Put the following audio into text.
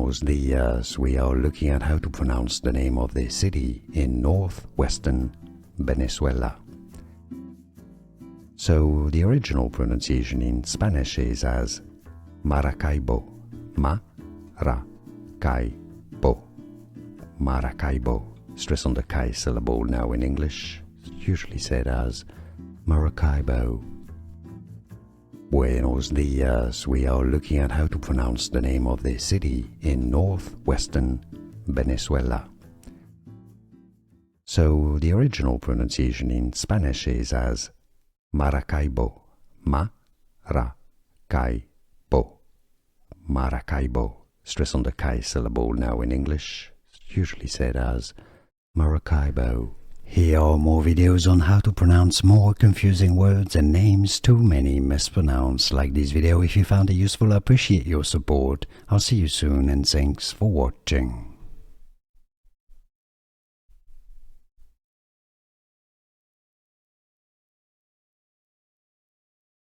Buenos dias. We are looking at how to pronounce the name of the city in northwestern Venezuela. So the original pronunciation in Spanish is as Maracaibo. Ma-ra-kai-bo. Maracaibo. Stress on the Kai syllable. Now in English, it's usually said as Maracaibo. Buenos dias. We are looking at how to pronounce the name of the city in northwestern Venezuela. So the original pronunciation in Spanish is as Maracaibo. Ma-ra-kai-bo. Maracaibo. Stress on the Kai syllable. Now in English, it's usually said as Maracaibo. Here are more videos on how to pronounce more confusing words and names too many mispronounced. Like this video if you found it useful. I appreciate your support. I'll see you soon and thanks for watching.